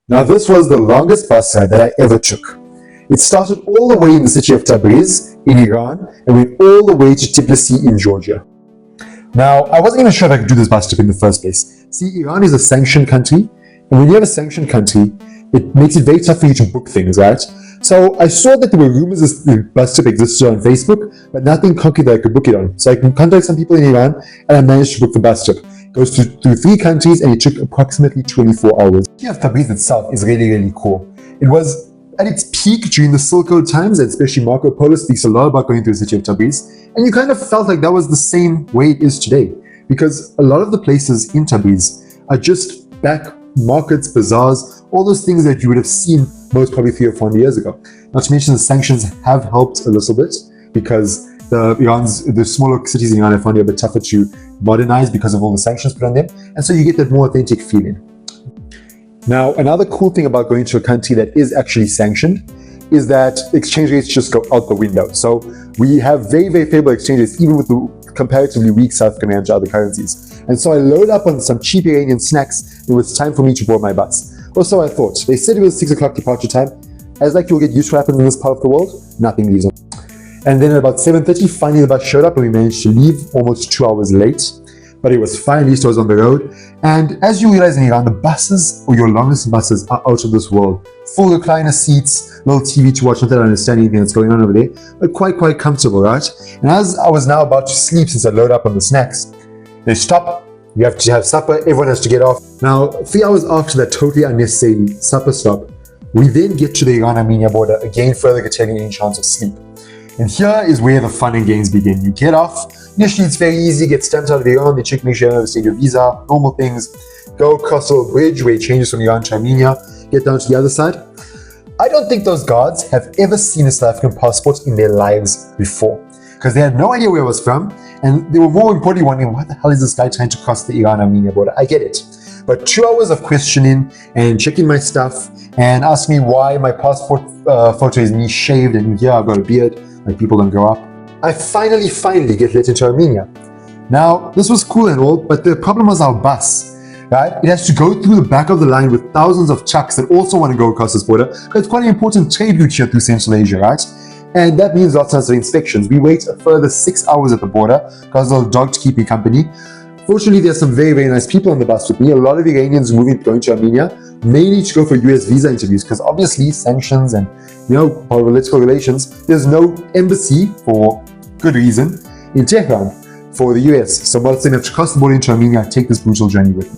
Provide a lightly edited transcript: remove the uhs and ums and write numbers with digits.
Now this was the longest bus ride that I ever took. It started all the way in the city of Tabriz in Iran and went all the way to Tbilisi in Georgia. Now, I wasn't even sure if I could do this bus trip in the first place. See, Iran is a sanctioned country, and when you have a sanctioned country, it makes it very tough for you to book things, right? So I saw that there were rumors this bus trip existed on Facebook, but nothing concrete that I could book it on. So I can contact some people in Iran, and I managed to book the bus trip. It goes through 3 countries, and it took approximately 24 hours. The city of Tabriz itself is really, really cool. It was at its peak during the Silk Road times, and especially Marco Polo speaks a lot about going through the city of Tabriz, and you kind of felt like that was the same way it is today, because a lot of the places in Tabriz are just back markets, bazaars, all those things that you would have seen most probably 3 or 4 years ago. Not to mention the sanctions have helped a little bit, because the smaller cities in Iran have found it a bit tougher to modernize because of all the sanctions put on them, and so you get that more authentic feeling. Now, another cool thing about going to a country that is actually sanctioned is that exchange rates just go out the window. So we have very, very favorable exchange rates, even with the comparatively weak South Korean to other currencies. And so I loaded up on some cheap Iranian snacks, and it was time for me to board my bus. Or so I thought. They said it was 6 o'clock departure time. As like you'll get used to what happens in this part of the world, nothing leaves on. And then at about 7:30, finally the bus showed up and we managed to leave almost 2 hours late. But it was fine, at least I was on the road. And as you realize in Iran, the buses, or your longest buses, are out of this world. Full recliner seats, little TV to watch, not that I understand anything that's going on over there, but quite comfortable, right? And as I was now about to sleep since I loaded up on the snacks, they stop, you have to have supper, everyone has to get off. Now, 3 hours after that totally unnecessary supper stop, we then get to the Iran-Armenia border, again further curtailing any chance of sleep. And here is where the fun and games begin. You get off. Initially, it's very easy. Get stamped out of Iran. They check, make sure you have your visa, normal things. Go across a little bridge where it changes from Iran to Armenia. Get down to the other side. I don't think those guards have ever seen a South African passport in their lives before, because they had no idea where I was from, and they were more importantly wondering, what the hell is this guy trying to cross the Iran-Armenia border? I get it. But 2 hours of questioning and checking my stuff and asking me why my passport photo is me shaved and yeah, I've got a beard. Like people don't grow up. I finally get let into Armenia. Now, this was cool and all, but the problem was our bus, right? It has to go through the back of the line with thousands of trucks that also want to go across this border, because it's quite an important trade route here through Central Asia, right? And that means lots of inspections. We wait a further 6 hours at the border because of the dog to keep me company. Fortunately, there's some very, very nice people on the bus with me. A lot of Iranians going to Armenia, mainly to go for US visa interviews, because obviously sanctions and political relations, there's no embassy, for good reason, in Tehran for the US. So most of them have to cross the border into Armenia, take this brutal journey with me.